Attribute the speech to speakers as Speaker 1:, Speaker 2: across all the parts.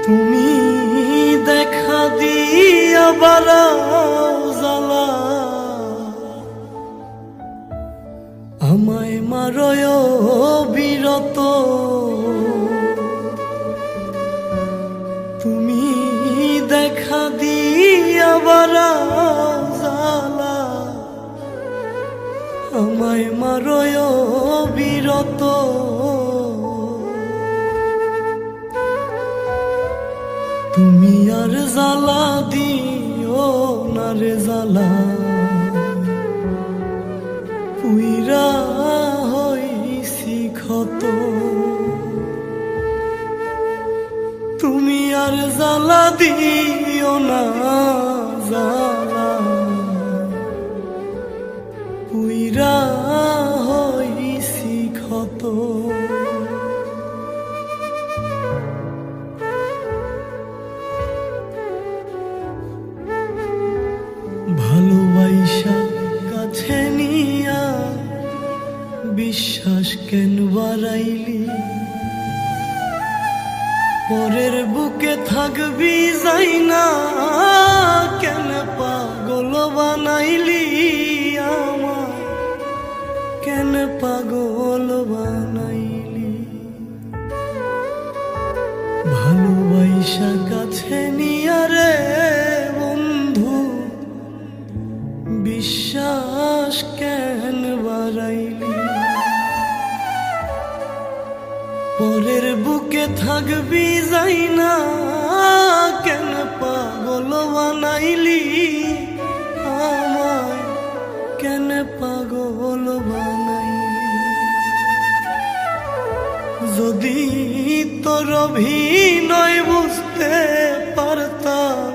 Speaker 1: তুমি দেখা দিয়া বাড়াও জ্বালা, আমায় মারয় বিরত। তুমি দেখা দিয়া বাড়াও জ্বালা, আমায় মারয় বিরত। তুমি আর জ্বালা দিও না রে জ্বালা, পুইরা হইছি ক্ষত। তুমি আর জ্বালা দিও না জ্বালা, পুইরা হইছি ক্ষত। ভালোবাসা কাছে নিয়া বিশ্বাস কেন বাড়াইলি, পরের বুকে থাকবি যাই না কেন পাগল বানাইলি আমায়, কেন পাগল বানাইলি। ভালোবাসা কাছে নিয়া রে বন্ধু বিশ্বাস কেন বাড়াইলি, পরের বুকে থাকবি যাই না কেন পাগল বানাইলি আমায়, কেন পাগল বানাইলি। যদি তোর অভিনয় বুঝতে পারতাম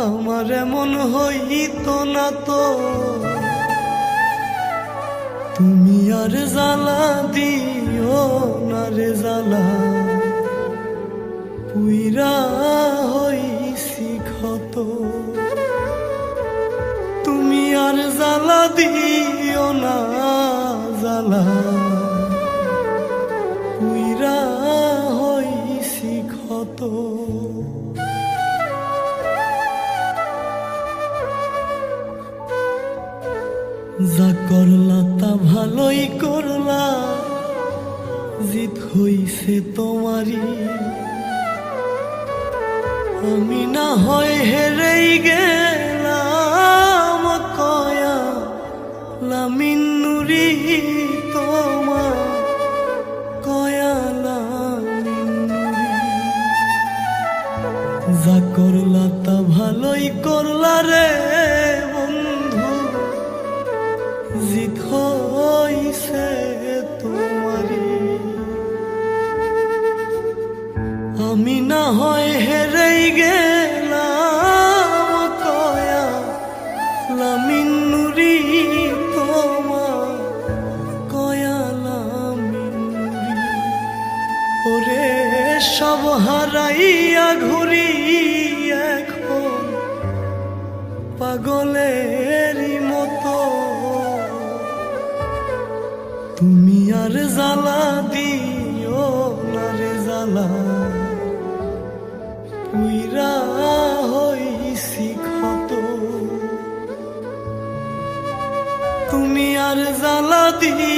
Speaker 1: আমার এমন হইতো না তো। তুমি আর জ্বালা দিও না রে জ্বালা, পুইরা হইছি ক্ষত। তুমি আর জ্বালা দিও না জ্বালা, পুইরা হইছি ক্ষত। যা করলা তা ভালোই করলা, জিত হইছে তোমারই। আমি না হয় হেরেই গেলাম কয়া লামিনুরি তোমার, কয়া লামিনুরি। যা করলা তা ভালোই করলা রে বন্ধু, জিত হইছে তোমারি। আমি না হয় হেরেই গেলাম কয়া লামিনুরি তোমার, কয়া লামিনুরি। ওরে সব হারাইয়া ঘুরি এখন পাগলেরই মতো। তুমি আর জ্বালা দিও না রে জ্বালা, পুইরা হইছি ক্ষত। তুমি আর জ্বালা দিও